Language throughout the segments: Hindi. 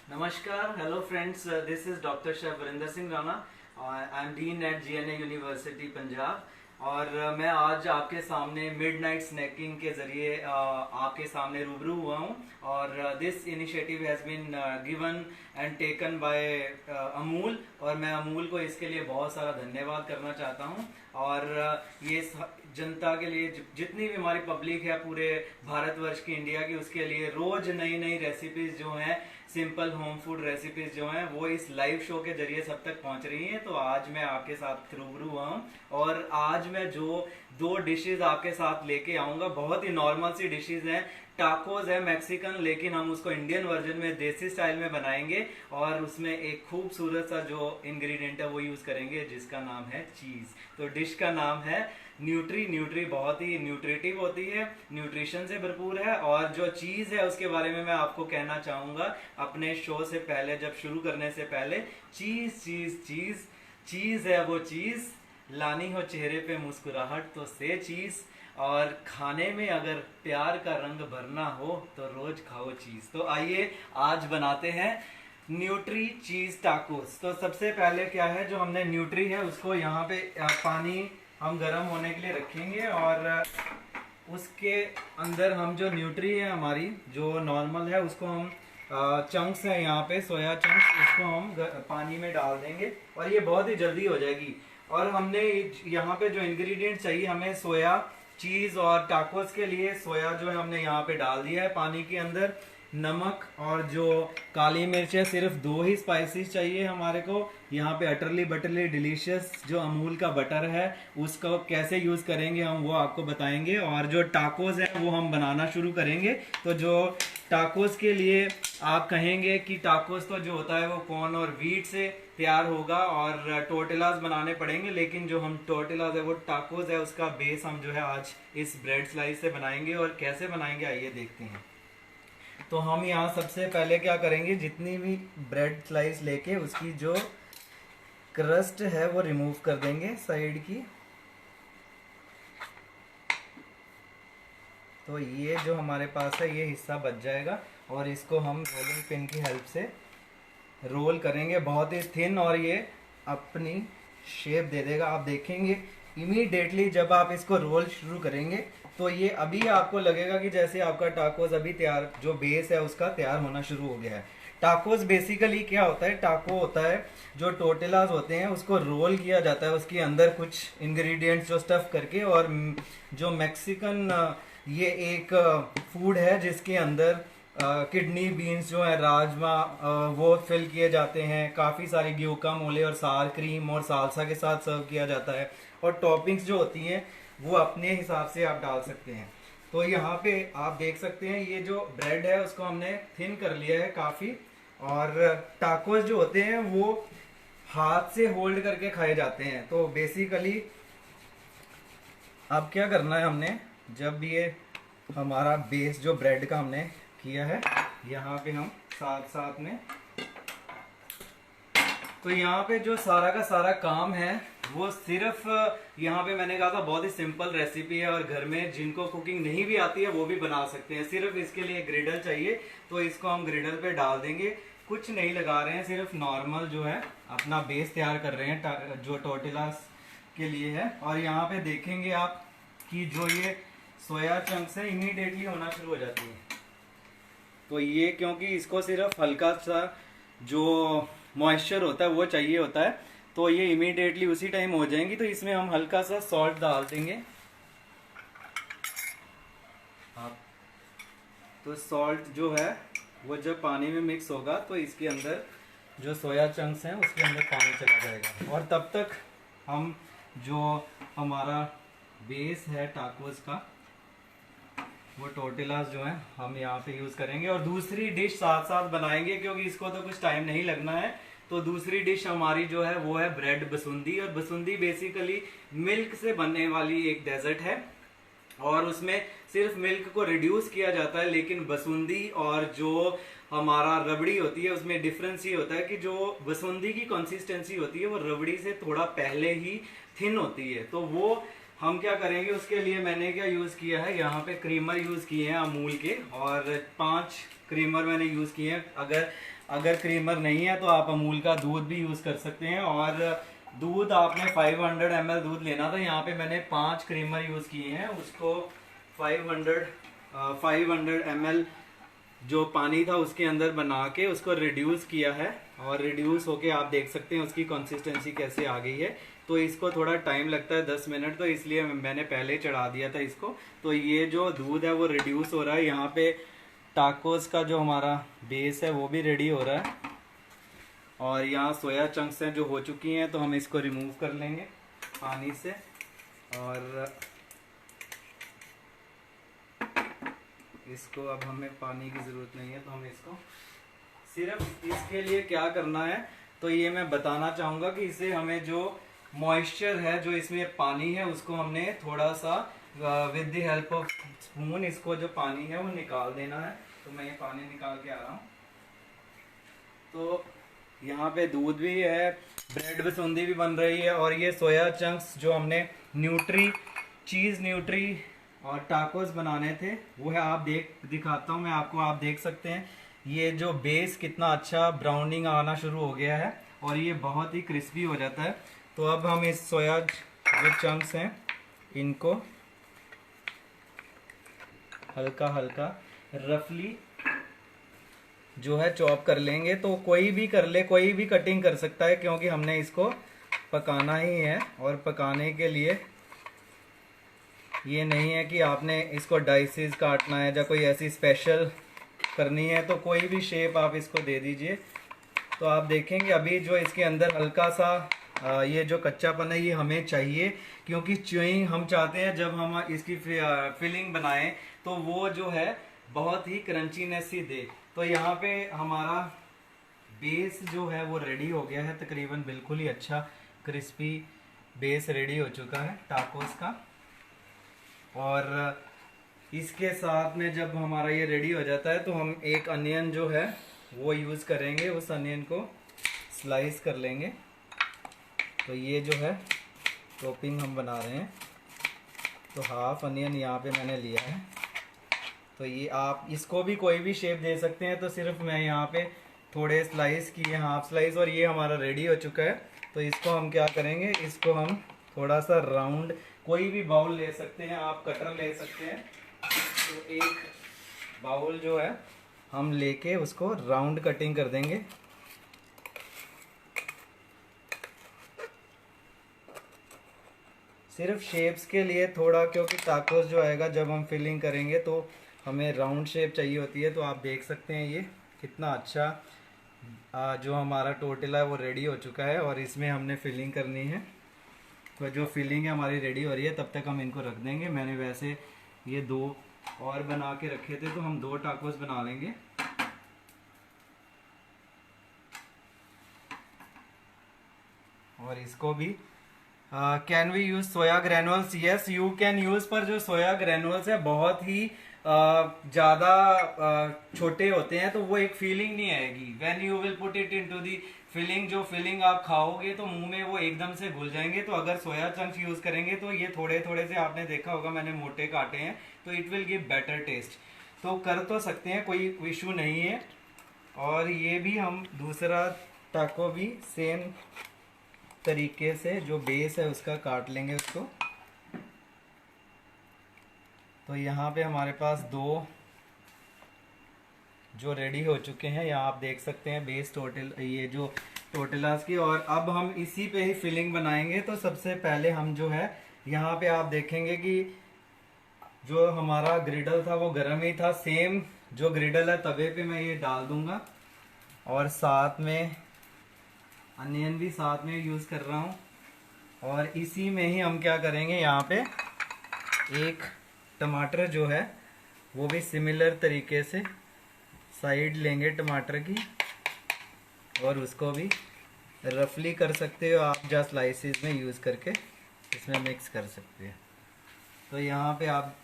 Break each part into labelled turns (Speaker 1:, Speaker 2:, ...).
Speaker 1: Namaskar, hello friends. This is Dr. Chef Varinder Singh Rana. I am Dean at GNA University Punjab. और मैं आज आपके सामने मिडनाइट स्नैकिंग के ज़रिए आपके सामने रूबरू हुआ हूँ और this initiative has been given and taken by Amul और मैं अमूल को इसके लिए बहुत सारा धन्यवाद करना चाहता हूँ। और ये जनता के लिए जितनी भी हमारी पब्लिक है पूरे भारतवर्ष की, इंडिया की, उसके लिए रोज नई नई रेसिपीज जो हैं, सिंपल होम फूड रेसिपीज जो हैं, वो इस लाइव शो के जरिए सब तक पहुंच रही हैं। तो आज मैं आपके साथ रूबरू हुआ हूँ और आज मैं जो दो डिशेस आपके साथ लेके आऊंगा, बहुत ही नॉर्मल सी डिशेस हैं। टाकोस है मैक्सिकन, लेकिन हम उसको इंडियन वर्जन में देसी स्टाइल में बनाएंगे और उसमें एक खूबसूरत सा जो इंग्रेडिएंट है वो यूज करेंगे जिसका नाम है चीज। तो डिश का नाम है न्यूट्री। न्यूट्री बहुत ही न्यूट्रिटिव होती है, न्यूट्रिशन से भरपूर है। और जो चीज है उसके बारे में मैं आपको कहना चाहूंगा अपने शो से पहले, जब शुरू करने से पहले, चीज चीज चीज चीज है वो चीज, लानी हो चेहरे पे मुस्कुराहट तो से चीज, और खाने में अगर प्यार का रंग भरना हो तो रोज खाओ चीज। तो आइए आज बनाते हैं न्यूट्री चीज टाकोस। तो सबसे पहले क्या है, जो हमने न्यूट्री है उसको यहाँ पे पानी हम गर्म होने के लिए रखेंगे और उसके अंदर हम जो न्यूट्री है हमारी जो नॉर्मल है उसको हम चंक्स है यहाँ पे सोया चंक्स, उसको हम पानी में डाल देंगे और ये बहुत ही जल्दी हो जाएगी। और हमने यहाँ पे जो इंग्रेडिएंट चाहिए हमें सोया चीज और टाकोस के लिए, सोया जो है हमने यहाँ पे डाल दिया है पानी के अंदर। नमक और जो काली मिर्च है, सिर्फ 2 ही स्पाइसेस चाहिए हमारे को। यहाँ पे अटरली बटरली डिलीशियस जो अमूल का बटर है उसको कैसे यूज करेंगे हम वो आपको बताएंगे। और जो टाकोस है वो हम बनाना शुरू करेंगे। तो जो टाकोस के लिए आप कहेंगे कि टाकोस तो जो होता है वो कॉर्न और व्हीट से तैयार होगा और टोर्टिलाज बनाने पड़ेंगे, लेकिन जो हम टोर्टिलाज है वो टाकोस है उसका बेस हम जो है आज इस ब्रेड स्लाइस से बनाएंगे। और कैसे बनाएंगे आइए देखते हैं। तो हम यहाँ सबसे पहले क्या करेंगे, जितनी भी ब्रेड स्लाइस लेके उसकी जो क्रस्ट है वो रिमूव कर देंगे साइड की। तो ये जो हमारे पास है ये हिस्सा बच जाएगा और इसको हम रोलिंग पिन की हेल्प से रोल करेंगे बहुत ही थिन, और ये अपनी शेप दे देगा। आप देखेंगे इमीडिएटली जब आप इसको रोल शुरू करेंगे तो ये अभी आपको लगेगा कि जैसे आपका टाकोस अभी तैयार, जो बेस है उसका तैयार होना शुरू हो गया है। टाकोस बेसिकली क्या होता है, टाको होता है जो टोर्टिलाज होते हैं उसको रोल किया जाता है, उसके अंदर कुछ इंग्रेडिएंट्स जो स्टफ करके। और जो मैक्सिकन ये एक फूड है जिसके अंदर किडनी बीन्स जो है, राजमा, वो फिल किए जाते हैं। काफ़ी सारे ग्यूकामोले और सार क्रीम और सालसा के साथ सर्व किया जाता है। और टॉपिंग्स जो होती हैं वो अपने हिसाब से आप डाल सकते हैं। तो यहाँ पे आप देख सकते हैं ये जो ब्रेड है उसको हमने थिन कर लिया है काफ़ी। और टाकोस जो होते हैं वो हाथ से होल्ड करके खाए जाते हैं। तो बेसिकली अब क्या करना है, हमने जब ये हमारा बेस जो ब्रेड का हमने किया है, यहाँ पे हम साथ साथ में, तो यहाँ पे जो सारा का सारा काम है वो सिर्फ, यहाँ पे मैंने कहा था बहुत ही सिंपल रेसिपी है और घर में जिनको कुकिंग नहीं भी आती है वो भी बना सकते हैं। सिर्फ इसके लिए ग्रिडल चाहिए, तो इसको हम ग्रिडल पे डाल देंगे। कुछ नहीं लगा रहे हैं, सिर्फ नॉर्मल जो है अपना बेस तैयार कर रहे हैं जो टोर्टिलास के लिए है। और यहाँ पे देखेंगे आप कि जो ये सोया चंक्स है इमीडिएटली होना शुरू हो जाती है। तो ये क्योंकि इसको सिर्फ हल्का सा जो मॉइस्चर होता है वो चाहिए होता है, तो ये इमीडिएटली उसी टाइम हो जाएंगी। तो इसमें हम हल्का सा सॉल्ट डाल देंगे। तो सॉल्ट जो है वो जब पानी में मिक्स होगा तो इसके अंदर जो सोया चंक्स हैं उसके अंदर पानी चला जाएगा। और तब तक हम जो हमारा बेस है टाकोस का वो टोर्टिलास जो है हम यहाँ पे यूज करेंगे। और दूसरी डिश साथ साथ बनाएंगे क्योंकि इसको तो कुछ टाइम नहीं लगना है। तो दूसरी डिश हमारी जो है वो है ब्रेड बसुंदी। और बसुंदी बेसिकली मिल्क से बनने वाली एक डेजर्ट है और उसमें सिर्फ मिल्क को रिड्यूस किया जाता है। लेकिन बसुंदी और जो हमारा रबड़ी होती है उसमें डिफरेंस ये होता है कि जो बसुंदी की कंसिस्टेंसी होती है वो रबड़ी से थोड़ा पहले ही थिन होती है। तो वो हम क्या करेंगे, उसके लिए मैंने क्या यूज किया है, यहाँ पे क्रीमर यूज किए हैं अमूल के, और 5 क्रीमर मैंने यूज किए हैं। अगर अगर क्रीमर नहीं है तो आप अमूल का दूध भी यूज़ कर सकते हैं। और दूध आपने 500 ml दूध लेना था। यहाँ पे मैंने 5 क्रीमर यूज़ किए हैं। उसको 500 ml जो पानी था उसके अंदर बना के उसको रिड्यूस किया है, और रिड्यूस होके आप देख सकते हैं उसकी कंसिस्टेंसी कैसे आ गई है। तो इसको थोड़ा टाइम लगता है 10 मिनट, तो इसलिए मैंने पहले चढ़ा दिया था इसको। तो ये जो दूध है वो रिड्यूस हो रहा है। यहाँ पे टाकोस का जो हमारा बेस है वो भी रेडी हो रहा है, और यहाँ सोया चंक्स हैं जो हो चुकी हैं, तो हम इसको रिमूव कर लेंगे पानी से। और इसको अब हमें पानी की ज़रूरत नहीं है, तो हम इसको सिर्फ इसके लिए क्या करना है तो ये मैं बताना चाहूँगा कि इसे हमें जो मॉइस्चर है जो इसमें पानी है उसको हमने थोड़ा सा with the help of spoon इसको जो पानी है वो निकाल देना है। तो मैं ये पानी निकाल के आ रहा हूँ। तो यहाँ पे दूध भी है, ब्रेड बसूंदी भी बन रही है, और ये सोया चंक्स जो हमने चीज़ न्यूट्री और टाकोस बनाने थे वो है। आप दिखाता हूँ मैं आपको, आप देख सकते हैं ये जो बेस कितना अच्छा ब्राउनिंग आना शुरू हो गया है, और ये बहुत ही क्रिस्पी हो जाता है। तो अब हम इस सोया जो चंक्स हैं इनको हल्का हल्का रफली जो है चॉप कर लेंगे। तो कोई भी कर ले, कोई भी कटिंग कर सकता है, क्योंकि हमने इसको पकाना ही है। और पकाने के लिए ये नहीं है कि आपने इसको डाइसेस काटना है या कोई ऐसी स्पेशल करनी है, तो कोई भी शेप आप इसको दे दीजिए। तो आप देखेंगे अभी जो इसके अंदर हल्का सा ये जो कच्चापन है ये हमें चाहिए, क्योंकि च्युइंग हम चाहते हैं जब हम इसकी फिलिंग बनाएं तो वो जो है बहुत ही क्रंचीनेस ही दे। तो यहाँ पे हमारा बेस जो है वो रेडी हो गया है, तकरीबन बिल्कुल ही अच्छा क्रिस्पी बेस रेडी हो चुका है टाकोस का। और इसके साथ में जब हमारा ये रेडी हो जाता है तो हम एक अनियन जो है वो यूज़ करेंगे, उस अनियन को स्लाइस कर लेंगे। तो ये जो है टॉपिंग हम बना रहे हैं, तो हाफ अनियन यहाँ पे मैंने लिया है। तो ये आप इसको भी कोई भी शेप दे सकते हैं, तो सिर्फ मैं यहाँ पे थोड़े स्लाइस किए, हाफ स्लाइस, और ये हमारा रेडी हो चुका है। तो इसको हम क्या करेंगे, इसको हम थोड़ा सा राउंड, कोई भी बाउल ले सकते हैं आप, कटर ले सकते हैं। तो एक बाउल जो है हम लेके उसको राउंड कटिंग कर देंगे। सिर्फ शेप्स के लिए थोड़ा, क्योंकि टाकोस जो आएगा जब हम फिलिंग करेंगे तो हमें राउंड शेप चाहिए होती है। तो आप देख सकते हैं ये कितना अच्छा जो हमारा टोर्टिला है वो रेडी हो चुका है, और इसमें हमने फिलिंग करनी है। तो जो फिलिंग है हमारी रेडी हो रही है, तब तक हम इनको रख देंगे। मैंने वैसे ये 2 और बना के रखे थे, तो हम 2 टाकोस बना लेंगे। और इसको भी can we use soya granules? Yes you can use, पर जो सोया ग्रेनुअल्स है बहुत ही ज़्यादा छोटे होते हैं, तो वो एक फीलिंग नहीं आएगी। When you will put it into the filling, जो फिलिंग आप खाओगे तो मुंह में वो एकदम से घुल जाएंगे। तो अगर सोया चंक्स यूज करेंगे तो ये थोड़े थोड़े से, आपने देखा होगा मैंने मोटे काटे हैं, तो it will give better taste. तो कर तो सकते हैं, कोई इशू नहीं है। और ये भी हम दूसरा टाको भी सेम तरीके से जो बेस है उसका काट लेंगे उसको। तो यहाँ पे हमारे पास 2 जो रेडी हो चुके हैं, यहाँ आप देख सकते हैं बेस ये जो टोर्टिलास की। और अब हम इसी पे ही फिलिंग बनाएंगे। तो सबसे पहले हम जो है यहाँ पे आप देखेंगे कि जो हमारा ग्रिडल था वो गर्म ही था। सेम जो ग्रिडल है तवे पे मैं ये डाल दूंगा, और साथ में अनियन भी साथ में यूज़ कर रहा हूँ। और इसी में ही हम क्या करेंगे, यहाँ पे एक टमाटर जो है वो भी सिमिलर तरीके से साइड लेंगे टमाटर की, और उसको भी रफली कर सकते हो आप, जस्ट स्लाइसिस में यूज़ करके इसमें मिक्स कर सकते हैं। तो यहाँ पे आप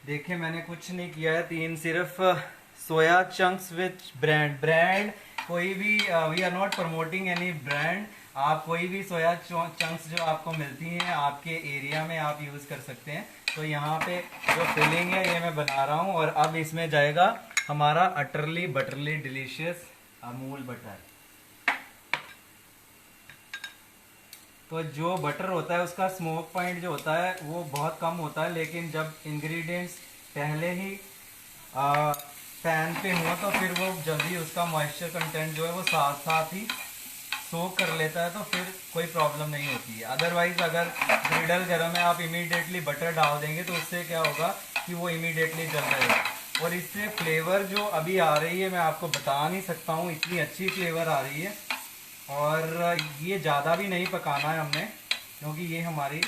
Speaker 1: देखें मैंने कुछ नहीं किया है, 3 सिर्फ सोया चंक्स विद ब्रांड कोई भी, we are not promoting any brand. आप कोई भी सोया चंक्स जो आपको मिलती हैं आपके एरिया में आप यूज़ कर सकते हैं। तो यहाँ पे जो फिलिंग है ये मैं बना रहा हूँ, और अब इसमें जाएगा हमारा अटरली बटरली डिलीशियस अमूल बटर। तो जो बटर होता है उसका स्मोक पॉइंट जो होता है वो बहुत कम होता है, लेकिन जब इंग्रेडिएंट्स पहले ही पैन पे हो तो फिर वो जल्दी उसका मॉइस्चर कंटेंट जो है वो साथ साथ ही सोक कर लेता है, तो फिर कोई प्रॉब्लम नहीं होती है। अदरवाइज अगर ग्रिडल गर्म है आप इमीडिएटली बटर डाल देंगे तो उससे क्या होगा कि वो इमीडिएटली जल जाएगा। और इससे फ्लेवर जो अभी आ रही है मैं आपको बता नहीं सकता हूँ, इतनी अच्छी फ्लेवर आ रही है। और ये ज़्यादा भी नहीं पकाना है हमने, क्योंकि ये हमारी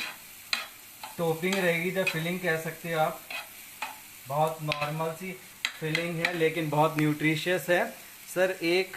Speaker 1: टॉपिंग रहेगी, जब फिलिंग कह सकते हैं आप। बहुत नॉर्मल सी फिलिंग है लेकिन बहुत न्यूट्रिशियस है। सर एक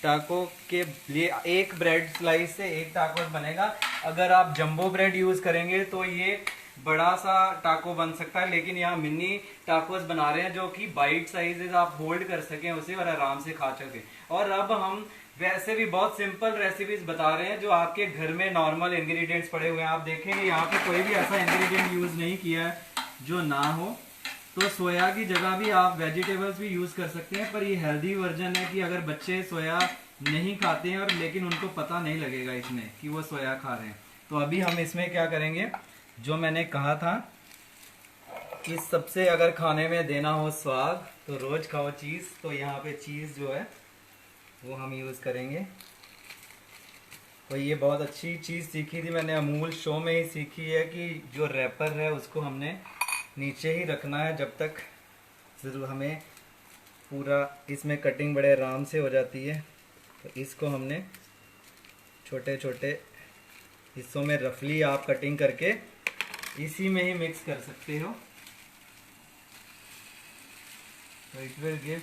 Speaker 1: टाको के लिए एक ब्रेड स्लाइस से एक टाको बनेगा। अगर आप जंबो ब्रेड यूज़ करेंगे तो ये बड़ा सा टाको बन सकता है, लेकिन यहाँ मिनी टाकोस बना रहे हैं जो कि बाइट साइजेस आप होल्ड कर सकें उसे और आराम से खा सकें। और अब हम वैसे भी बहुत सिंपल रेसिपीज बता रहे हैं जो आपके घर में नॉर्मल इंग्रेडिएंट्स पड़े हुए हैं। आप देखेंगे यहाँ पे कोई भी ऐसा इंग्रेडिएंट यूज़ नहीं किया है जो ना हो। तो सोया की जगह भी आप वेजिटेबल्स भी यूज़ कर सकते हैं, पर ये हेल्दी वर्जन है कि अगर बच्चे सोया नहीं खाते हैं और लेकिन उनको पता नहीं लगेगा इसमें कि वो सोया खा रहे हैं। तो अभी हम इसमें क्या करेंगे, जो मैंने कहा था कि सबसे अगर खाने में देना हो स्वाद तो रोज़ खाओ चीज़, तो यहाँ पे चीज़ जो है वो हम यूज़ करेंगे। तो ये बहुत अच्छी चीज़ सीखी थी मैंने अमूल शो में ही सीखी है कि जो रैपर है उसको हमने नीचे ही रखना है जब तक ज़रूर हमें पूरा इसमें कटिंग बड़े आराम से हो जाती है। तो इसको हमने छोटे छोटे हिस्सों में रफली आप कटिंग करके इसी में ही मिक्स कर सकते हो। तो it will give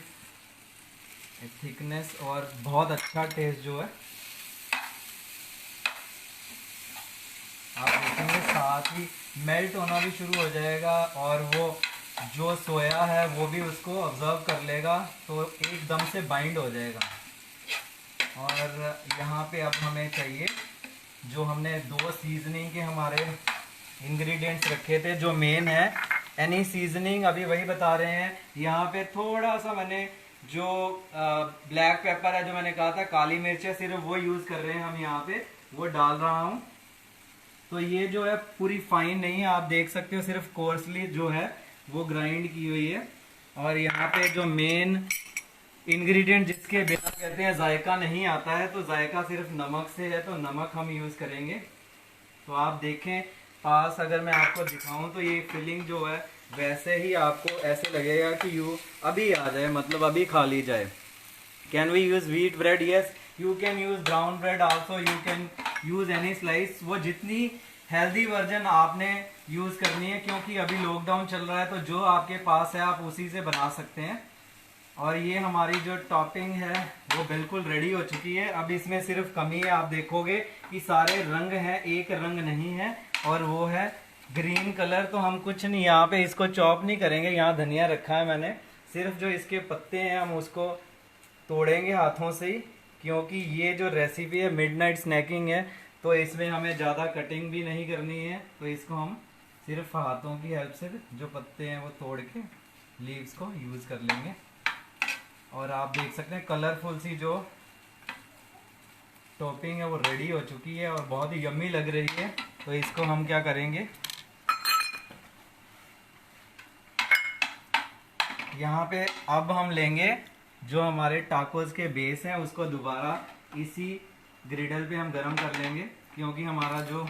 Speaker 1: a thickness और बहुत अच्छा टेस्ट जो है आप देखेंगे साथ ही मेल्ट होना भी शुरू हो जाएगा और वो जो सोया है वो भी उसको ऑब्जर्व कर लेगा, तो एकदम से बाइंड हो जाएगा। और यहाँ पे अब हमें चाहिए जो हमने दो सीजनिंग के हमारे इंग्रेडिएंट्स रखे थे, जो मेन है एनी सीजनिंग अभी वही बता रहे हैं। यहाँ पे थोड़ा सा मैंने जो ब्लैक पेपर है जो मैंने कहा था काली मिर्च है, सिर्फ वो यूज़ कर रहे हैं हम यहाँ पे, वो डाल रहा हूँ। तो ये जो है पूरी फाइन नहीं है, आप देख सकते हो सिर्फ कोर्सली जो है वो ग्राइंड की हुई है। और यहाँ पे जो मेन इंग्रेडिएंट जिसके बिना कहते हैं जायका नहीं आता है, तो जायका सिर्फ नमक से है, तो नमक हम यूज़ करेंगे। तो आप देखें पास अगर मैं आपको दिखाऊं तो ये फिलिंग जो है वैसे ही आपको ऐसे लगेगा कि यू अभी आ जाए, मतलब अभी खा ली जाए। Can we use wheat bread? Yes, you can use brown bread also, you can use any slice. वो जितनी हेल्दी वर्जन आपने यूज़ करनी है, क्योंकि अभी लॉकडाउन चल रहा है तो जो आपके पास है आप उसी से बना सकते हैं। और ये हमारी जो टॉपिंग है वो बिल्कुल रेडी हो चुकी है। अब इसमें सिर्फ कमी है, आप देखोगे कि सारे रंग हैं, एक रंग नहीं है और वो है ग्रीन कलर। तो हम कुछ नहीं यहाँ पे इसको चॉप नहीं करेंगे, यहाँ धनिया रखा है मैंने, सिर्फ जो इसके पत्ते हैं हम उसको तोड़ेंगे हाथों से ही, क्योंकि ये जो रेसिपी है मिडनाइट स्नैकिंग है तो इसमें हमें ज़्यादा कटिंग भी नहीं करनी है। तो इसको हम सिर्फ हाथों की हेल्प से जो पत्ते हैं वो तोड़ के लीव्स को यूज़ कर लेंगे। और आप देख सकते हैं कलरफुल सी जो टॉपिंग है वो रेडी हो चुकी है और बहुत ही यम्मी लग रही है। तो इसको हम क्या करेंगे, यहाँ पे अब हम लेंगे जो हमारे टाकोस के बेस हैं उसको दोबारा इसी ग्रिडल पे हम गरम कर लेंगे, क्योंकि हमारा जो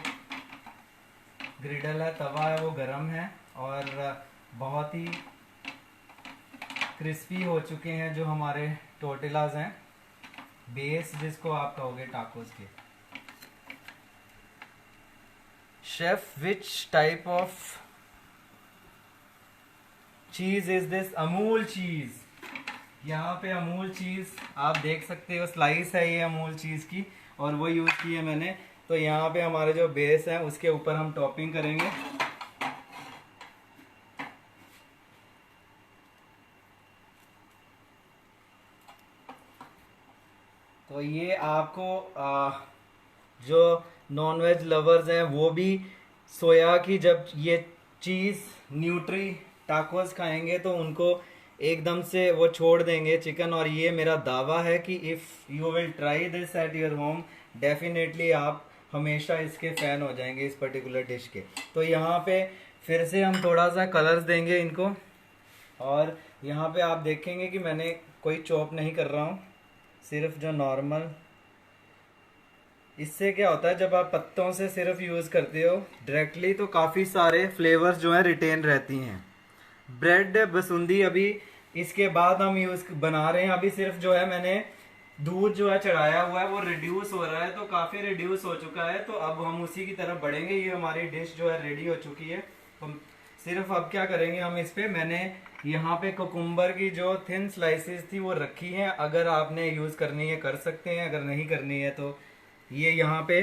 Speaker 1: ग्रिडल है तवा है वो गरम है और बहुत ही क्रिस्पी हो चुके हैं जो हमारे टोर्टिलाज हैं, बेस जिसको आप कहोगे टाकोस के। शेफ विच टाइप ऑफ चीज इज दिस? अमूल चीज। यहाँ पे अमूल चीज आप देख सकते हो, स्लाइस है ये अमूल चीज की और वो यूज की है मैंने। तो यहाँ पे हमारे जो बेस है उसके ऊपर हम टॉपिंग करेंगे। तो ये आपको जो नॉनवेज लवर्स हैं वो भी सोया की जब ये चीज़ न्यूट्री टाकोस खाएंगे तो उनको एकदम से वो छोड़ देंगे चिकन। और ये मेरा दावा है कि if you will try this at your home, definitely आप हमेशा इसके फ़ैन हो जाएंगे इस पर्टिकुलर डिश के। तो यहाँ पे फिर से हम थोड़ा सा कलर्स देंगे इनको। और यहाँ पे आप देखेंगे कि मैंने कोई चॉप नहीं कर रहा हूँ, सिर्फ जो नॉर्मल। इससे क्या होता है, जब आप पत्तों से सिर्फ यूज़ करते हो डायरेक्टली, तो काफ़ी सारे फ्लेवर्स जो हैं रिटेन रहती हैं। ब्रेड बसुंदी अभी इसके बाद हम यूज़ बना रहे हैं। अभी सिर्फ जो है मैंने दूध जो है चढ़ाया हुआ है, वो रिड्यूस हो रहा है, तो काफ़ी रिड्यूस हो चुका है। तो अब हम उसी की तरफ बढ़ेंगे। ये हमारी डिश जो है रेडी हो चुकी है। तो सिर्फ अब क्या करेंगे हम इस पे, मैंने यहाँ पे कुकुम्बर की जो थिन स्लाइसेस थी वो रखी हैं। अगर आपने यूज़ करनी है कर सकते हैं, अगर नहीं करनी है तो ये यहाँ पे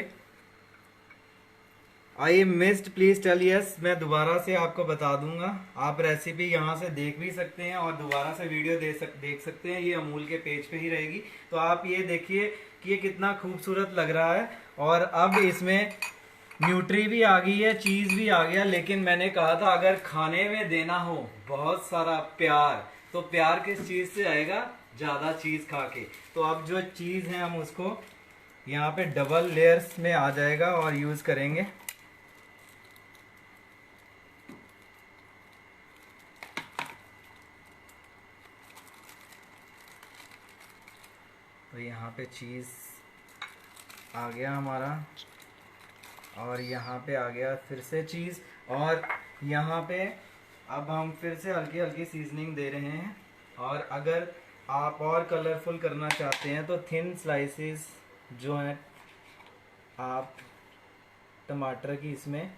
Speaker 1: I missed please tell yes, मैं दोबारा से आपको बता दूंगा। आप रेसिपी यहाँ से देख भी सकते हैं और दोबारा से वीडियो देख सकते हैं। ये अमूल के पेज पे ही रहेगी। तो आप ये देखिए कि ये कितना खूबसूरत लग रहा है। और अब इसमें न्यूट्री भी आ गई है, चीज़ भी आ गया। लेकिन मैंने कहा था अगर खाने में देना हो बहुत सारा प्यार, तो प्यार किस चीज़ से आएगा, ज़्यादा चीज़ खा के। तो अब जो चीज़ है हम उसको यहाँ पे डबल लेयर्स में आ जाएगा और यूज़ करेंगे। तो यहाँ पे चीज़ आ गया हमारा, और यहाँ पे आ गया फिर से चीज़। और यहाँ पे अब हम फिर से हल्की हल्की सीजनिंग दे रहे हैं। और अगर आप और कलरफुल करना चाहते हैं तो थिन स्लाइसेस जो हैं आप टमाटर की इसमें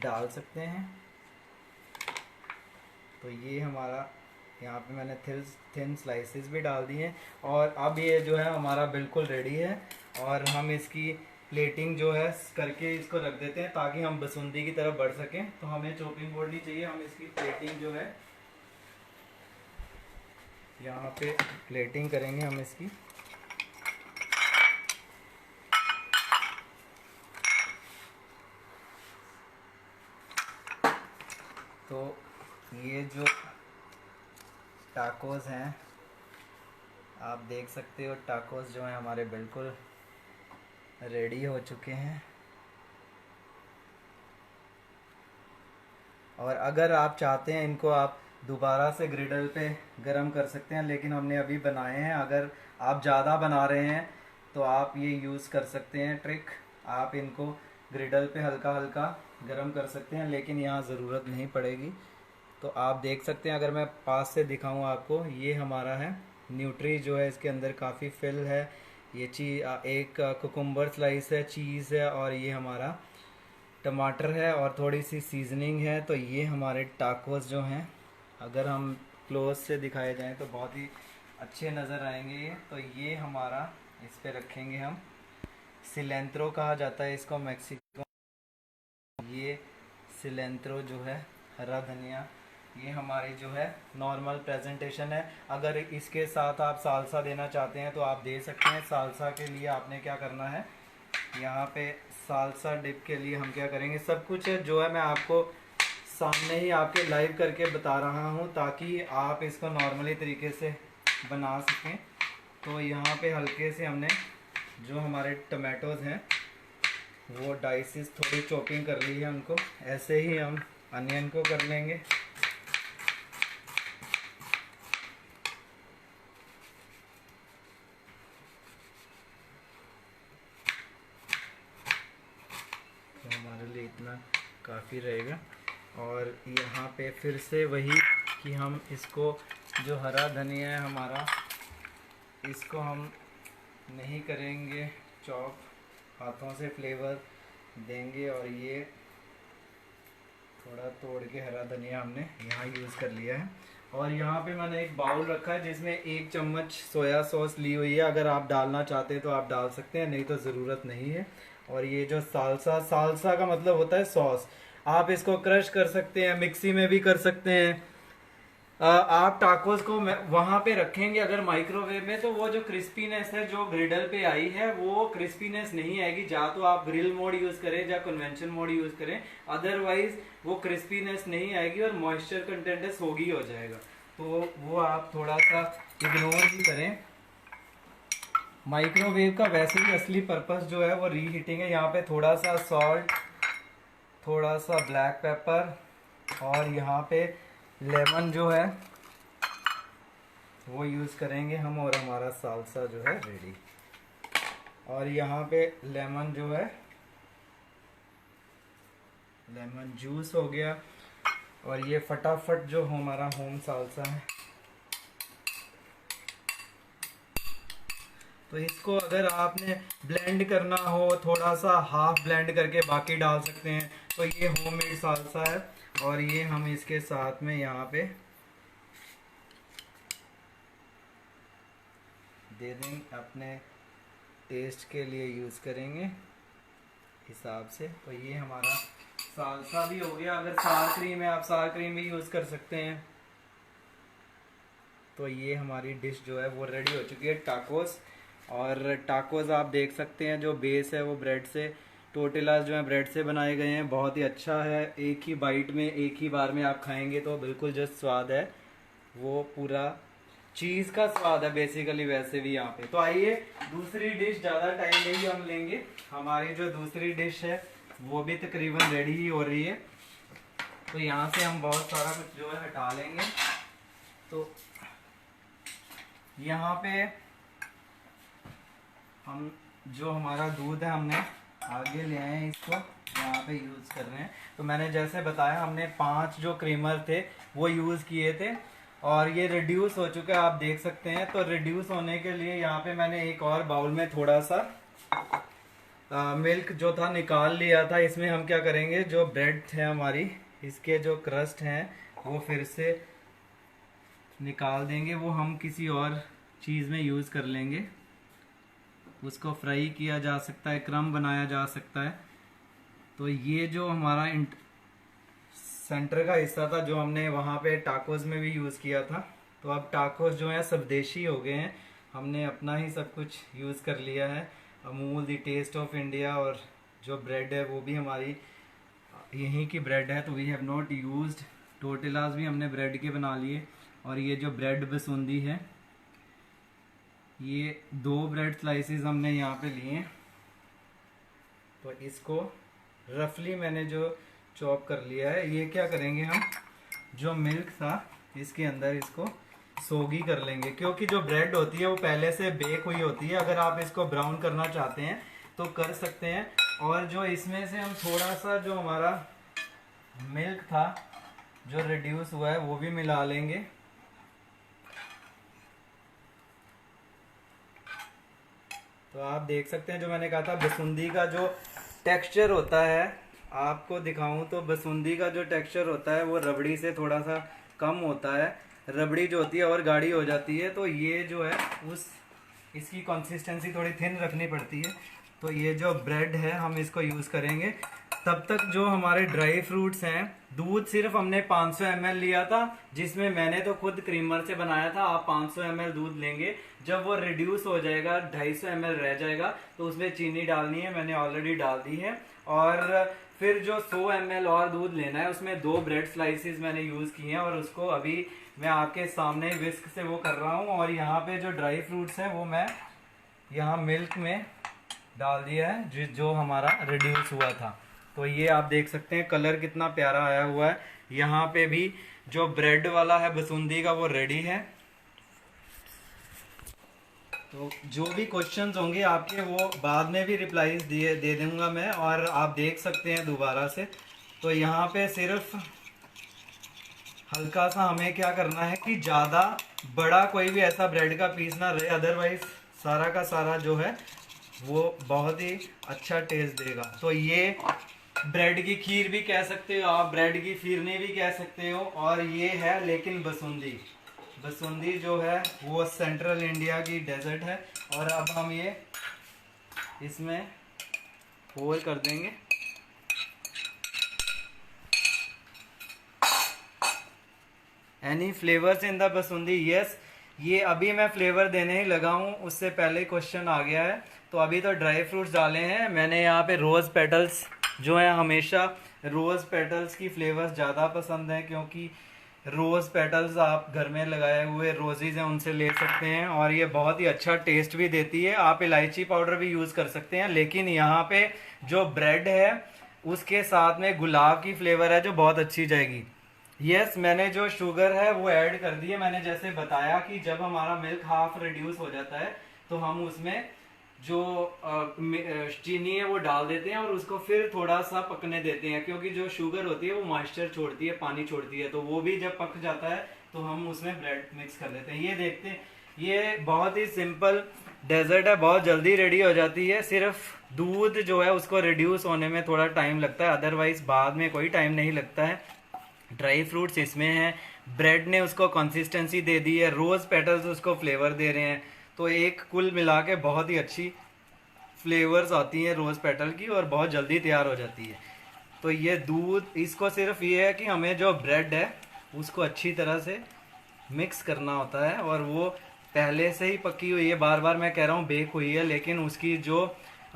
Speaker 1: डाल सकते हैं। तो ये हमारा यहाँ पे मैंने थिन स्लाइसेस भी डाल दिए हैं। और अब ये जो है हमारा बिल्कुल रेडी है। और हम इसकी प्लेटिंग जो है करके इसको रख देते हैं ताकि हम बसुंदी की तरफ बढ़ सकें। तो हमें चॉपिंग बोर्ड नहीं चाहिए, हम इसकी प्लेटिंग जो है यहाँ पे प्लेटिंग करेंगे हम इसकी। तो ये जो टाकोस हैं आप देख सकते हो, टाकोस जो हैं हमारे बिल्कुल रेडी हो चुके हैं। और अगर आप चाहते हैं इनको आप दोबारा से ग्रिडल पे गरम कर सकते हैं, लेकिन हमने अभी बनाए हैं। अगर आप ज़्यादा बना रहे हैं तो आप ये यूज़ कर सकते हैं ट्रिक, आप इनको ग्रिडल पे हल्का हल्का गरम कर सकते हैं, लेकिन यहाँ ज़रूरत नहीं पड़ेगी। तो आप देख सकते हैं, अगर मैं पास से दिखाऊं आपको, ये हमारा है न्यूट्री जो है इसके अंदर काफ़ी फिल है। ये एक कुकुम्बर स्लाइस है, चीज़ है, और ये हमारा टमाटर है और थोड़ी सी सीजनिंग है। तो ये हमारे टाकोस जो हैं, अगर हम क्लोज से दिखाए जाएं तो बहुत ही अच्छे नज़र आएंगे ये। तो ये हमारा इस पे रखेंगे हम, सिलेंट्रो कहा जाता है इसको मैक्सिको। ये सिलेंट्रो जो है, हरा धनिया, ये हमारी जो है नॉर्मल प्रेजेंटेशन है। अगर इसके साथ आप सालसा देना चाहते हैं तो आप दे सकते हैं। सालसा के लिए आपने क्या करना है, यहाँ पे सालसा डिप के लिए हम क्या करेंगे, सब कुछ है जो है मैं आपको सामने ही आपके लाइव करके बता रहा हूँ ताकि आप इसको नॉर्मली तरीके से बना सकें। तो यहाँ पे हल्के से हमने जो हमारे टमाटोज़ हैं वो डाइसेस थोड़ी चॉपिंग कर ली है उनको। ऐसे ही हम अनियन को कर लेंगे। तो हमारे लिए इतना काफ़ी रहेगा। और यहाँ पे फिर से वही कि हम इसको, जो हरा धनिया है हमारा, इसको हम नहीं करेंगे चॉप, हाथों से फ्लेवर देंगे। और ये थोड़ा तोड़ के हरा धनिया हमने यहाँ यूज़ कर लिया है। और यहाँ पे मैंने एक बाउल रखा है जिसमें 1 चम्मच सोया सॉस ली हुई है। अगर आप डालना चाहते हैं तो आप डाल सकते हैं, नहीं तो ज़रूरत नहीं है। और ये जो सालसा, सालसा का मतलब होता है सॉस। आप इसको क्रश कर सकते हैं, मिक्सी में भी कर सकते हैं। आप टाकोस को वहां पे रखेंगे अगर माइक्रोवेव में, तो वो जो क्रिस्पीनेस है जो ग्रिडल पे आई है वो क्रिस्पीनेस नहीं आएगी। या तो आप ग्रिल मोड यूज करें या कन्वेंशन मोड यूज करें, अदरवाइज वो क्रिस्पीनेस नहीं आएगी और मॉइस्चर कंटेंट सोगी हो जाएगा। तो वो आप थोड़ा सा इग्नोर ही करें। माइक्रोवेव का वैसे भी असली पर्पस जो है वो रीहीटिंग है। यहाँ पे थोड़ा सा सॉल्ट, थोड़ा सा ब्लैक पेपर और यहाँ पे लेमन जो है वो यूज़ करेंगे हम, और हमारा सालसा जो है रेडी। और यहाँ पे लेमन जो है, लेमन जूस हो गया। और ये फटाफट जो हमारा होम सालसा है, तो इसको अगर आपने ब्लेंड करना हो, थोड़ा सा हाफ ब्लेंड करके बाकी डाल सकते हैं। तो ये होममेड सालसा है, और ये हम इसके साथ में यहाँ पे दे देंगे, अपने टेस्ट के लिए यूज़ करेंगे हिसाब से। तो ये हमारा सालसा भी हो गया। अगर सार क्रीम है, आप सार क्रीम भी यूज़ कर सकते हैं। तो ये हमारी डिश जो है वो रेडी हो चुकी है, टाकोस। और टाकोस आप देख सकते हैं जो बेस है वो ब्रेड से, टोर्टिलास जो है ब्रेड से बनाए गए हैं। बहुत ही अच्छा है, एक ही बाइट में, एक ही बार में आप खाएंगे तो बिल्कुल जो स्वाद है वो पूरा चीज़ का स्वाद है बेसिकली वैसे भी यहाँ पे। तो आइए दूसरी डिश, ज़्यादा टाइम नहीं हम लेंगे। हमारी जो दूसरी डिश है वो भी तकरीबन रेडी ही हो रही है। तो यहाँ से हम बहुत सारा कुछ जो है हटा लेंगे। तो यहाँ पे हम जो हमारा दूध है हमने आगे ले आए हैं, इसको यहाँ पे यूज़ कर रहे हैं। तो मैंने जैसे बताया, हमने 5 जो क्रीमर थे वो यूज़ किए थे, और ये रिड्यूस हो चुका है, आप देख सकते हैं। तो रिड्यूस होने के लिए यहाँ पे मैंने एक और बाउल में थोड़ा सा मिल्क जो था निकाल लिया था। इसमें हम क्या करेंगे, जो ब्रेड थे हमारी, इसके जो क्रस्ट हैं वो फिर से निकाल देंगे। वो हम किसी और चीज़ में यूज़ कर लेंगे। उसको फ्राई किया जा सकता है, क्रम बनाया जा सकता है। तो ये जो हमारा सेंटर का हिस्सा था जो हमने वहाँ पे टाकोस में भी यूज़ किया था, तो अब टाकोस जो है सब देशी हो गए हैं। हमने अपना ही सब कुछ यूज़ कर लिया है, Amul the taste of India. और जो ब्रेड है वो भी हमारी यहीं की ब्रेड है, तो वी हैव नॉट यूज्ड टोर्टिलास भी हमने ब्रेड के बना लिए। और ये जो ब्रेड बसूंदी है, ये 2 ब्रेड स्लाइसेस हमने यहाँ पे लिए। तो इसको रफली मैंने जो चॉप कर लिया है, ये क्या करेंगे हम, जो मिल्क था इसके अंदर इसको सोगी कर लेंगे, क्योंकि जो ब्रेड होती है वो पहले से बेक हुई होती है। अगर आप इसको ब्राउन करना चाहते हैं तो कर सकते हैं। और जो इसमें से हम थोड़ा सा जो हमारा मिल्क था जो रिड्यूस हुआ है वो भी मिला लेंगे। तो आप देख सकते हैं, जो मैंने कहा था बसूंदी का जो टेक्सचर होता है, आपको दिखाऊं तो बसूंदी का जो टेक्सचर होता है वो रबड़ी से थोड़ा सा कम होता है। रबड़ी जो होती है और गाढ़ी हो जाती है, तो ये जो है इसकी कंसिस्टेंसी थोड़ी थिन रखनी पड़ती है। तो ये जो ब्रेड है हम इसको यूज़ करेंगे। तब तक जो हमारे ड्राई फ्रूट्स हैं, दूध सिर्फ हमने 500 ml लिया था, जिसमें मैंने तो खुद क्रीमर से बनाया था। आप 500 ml दूध लेंगे, जब वो रिड्यूस हो जाएगा 250 ml रह जाएगा, तो उसमें चीनी डालनी है, मैंने ऑलरेडी डाल दी है। और फिर जो 100 ml और दूध लेना है, उसमें 2 ब्रेड स्लाइसेस मैंने यूज़ किए हैं, और उसको अभी मैं आपके सामने विस्क से वो कर रहा हूँ। और यहाँ पे जो ड्राई फ्रूट्स हैं वो मैं यहाँ मिल्क में डाल दिया है, जो हमारा रिड्यूस हुआ था। तो ये आप देख सकते हैं कलर कितना प्यारा आया हुआ है। यहाँ पे भी जो ब्रेड वाला है बसूंदी का वो रेडी है। तो जो भी क्वेश्चंस होंगे आपके वो बाद में भी रिप्लाईज दे दूंगा मैं, और आप देख सकते हैं दोबारा से। तो यहाँ पे सिर्फ हल्का सा हमें क्या करना है कि ज़्यादा बड़ा कोई भी ऐसा ब्रेड का पीस ना रहे, अदरवाइज सारा का सारा जो है वो बहुत ही अच्छा टेस्ट देगा। तो ये ब्रेड की खीर भी कह सकते हो आप, ब्रेड की फिरनी भी कह सकते हो। और ये है लेकिन बसूंदी जो है वो सेंट्रल इंडिया की डेजर्ट है। और अब हम ये इसमें होल कर देंगे। Any flavours in the basundi? Yes, ये अभी मैं फ्लेवर देने ही लगा हूँ, उससे पहले क्वेश्चन आ गया है। तो अभी तो ड्राई फ्रूट्स डाले हैं मैंने यहाँ पे। रोज़ पेटल्स जो है, हमेशा रोज़ पेटल्स की फ्लेवर्स ज़्यादा पसंद है, क्योंकि रोज़ पेटल्स आप घर में लगाए हुए रोजेज हैं उनसे ले सकते हैं, और ये बहुत ही अच्छा टेस्ट भी देती है। आप इलायची पाउडर भी यूज़ कर सकते हैं, लेकिन यहाँ पे जो ब्रेड है उसके साथ में गुलाब की फ्लेवर है जो बहुत अच्छी जाएगी। यस, मैंने जो शुगर है वो ऐड कर दी है। मैंने जैसे बताया कि जब हमारा मिल्क हाफ रिड्यूस हो जाता है तो हम उसमें जो चीनी है वो डाल देते हैं और उसको फिर थोड़ा सा पकने देते हैं, क्योंकि जो शुगर होती है वो मॉइस्चर छोड़ती है, पानी छोड़ती है, तो वो भी जब पक जाता है तो हम उसमें ब्रेड मिक्स कर देते हैं। ये देखते हैं, ये बहुत ही सिंपल डेजर्ट है, बहुत जल्दी रेडी हो जाती है। सिर्फ दूध जो है उसको रिड्यूस होने में थोड़ा टाइम लगता है, अदरवाइज बाद में कोई टाइम नहीं लगता है। ड्राई फ्रूट्स इसमें हैं, ब्रेड ने उसको कंसिस्टेंसी दे दी है, रोज़ पेटल्स उसको फ्लेवर दे रहे हैं, तो एक कुल मिला के बहुत ही अच्छी फ्लेवर्स आती हैं रोज़ पेटल की और बहुत जल्दी तैयार हो जाती है। तो ये दूध, इसको सिर्फ ये है कि हमें जो ब्रेड है उसको अच्छी तरह से मिक्स करना होता है, और वो पहले से ही पकी हुई है, बार बार मैं कह रहा हूँ बेक हुई है, लेकिन उसकी जो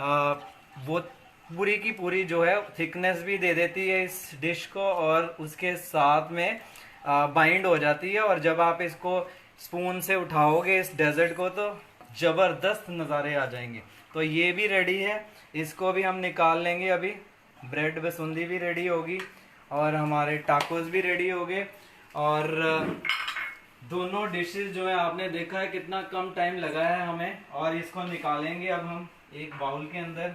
Speaker 1: वो पूरी की पूरी जो है थिकनेस भी दे देती है इस डिश को, और उसके साथ में बाइंड हो जाती है। और जब आप इसको स्पून से उठाओगे इस डेजर्ट को तो ज़बरदस्त नज़ारे आ जाएंगे। तो ये भी रेडी है, इसको भी हम निकाल लेंगे अभी। ब्रेड बसूंदी भी रेडी होगी और हमारे टाकोस भी रेडी हो गए, और दोनों डिशेस जो है आपने देखा है कितना कम टाइम लगा है हमें। और इसको निकालेंगे अब हम एक बाउल के अंदर।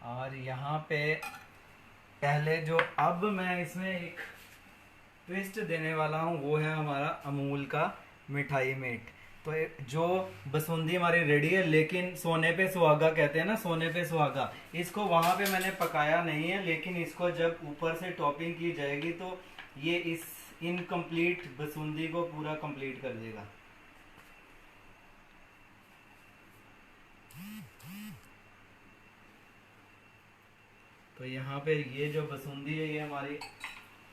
Speaker 1: और यहाँ पे पहले जो अब मैं इसमें एक ट्विस्ट देने वाला हूँ वो है हमारा अमूल का मिठाई मेट। तो जो बसूंदी हमारी रेडी है, लेकिन सोने पे सुहागा कहते हैं ना, सोने पे सुहागा, इसको वहाँ पे मैंने पकाया नहीं है, लेकिन इसको जब ऊपर से टॉपिंग की जाएगी तो ये इस इनकम्प्लीट बसूंदी को पूरा कंप्लीट कर देगा। तो यहाँ पे ये जो बसूंदी है ये हमारी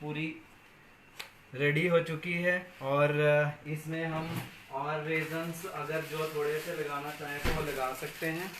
Speaker 1: पूरी रेडी हो चुकी है, और इसमें हम और रेजन्स अगर जो थोड़े से लगाना चाहें तो वो लगा सकते हैं।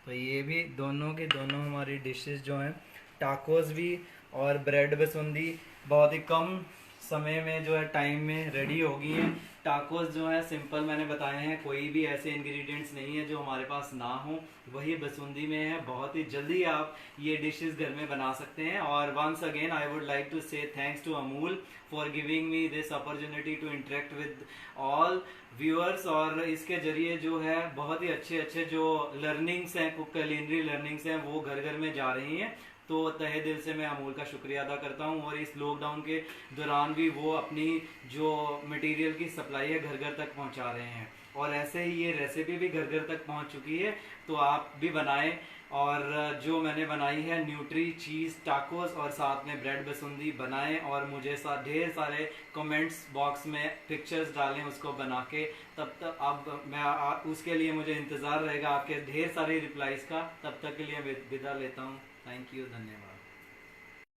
Speaker 1: तो ये भी दोनों के दोनों हमारी डिशेस जो हैं, टाकोस भी और ब्रेड बसूंदी, बहुत ही कम समय में जो है टाइम में रेडी हो गई हैं। टाकोस जो है सिंपल मैंने बताए हैं, कोई भी ऐसे इंग्रेडिएंट्स नहीं है जो हमारे पास ना हो, वही बसूंदी में है। बहुत ही जल्दी आप ये डिशेस घर में बना सकते हैं। और once again I would like to say thanks to Amul for giving me this opportunity to interact with all viewers. और इसके जरिए जो है बहुत ही अच्छे अच्छे जो लर्निंग्स हैं, कुक कुलिनरी लर्निंग्स हैं, वो घर घर में जा रही हैं। तो तहे दिल से मैं अमूल का शुक्रिया अदा करता हूँ। और इस लॉकडाउन के दौरान भी वो अपनी जो मटेरियल की सप्लाई है घर घर तक पहुँचा रहे हैं, और ऐसे ही ये रेसिपी भी घर घर तक पहुँच चुकी है। तो आप भी बनाएं। और जो मैंने बनाई है न्यूट्री चीज़ टाकोस और साथ में ब्रेड बसूंदी बनाएं, और मुझे ढेर सारे कमेंट्स बॉक्स में पिक्चर्स डालें उसको बना के। तब तक अब मैं उसके लिए मुझे इंतज़ार रहेगा आपके ढेर सारे रिप्लाईज का। तब तक के लिए विदा लेता हूँ। थैंक यू, धन्यवाद।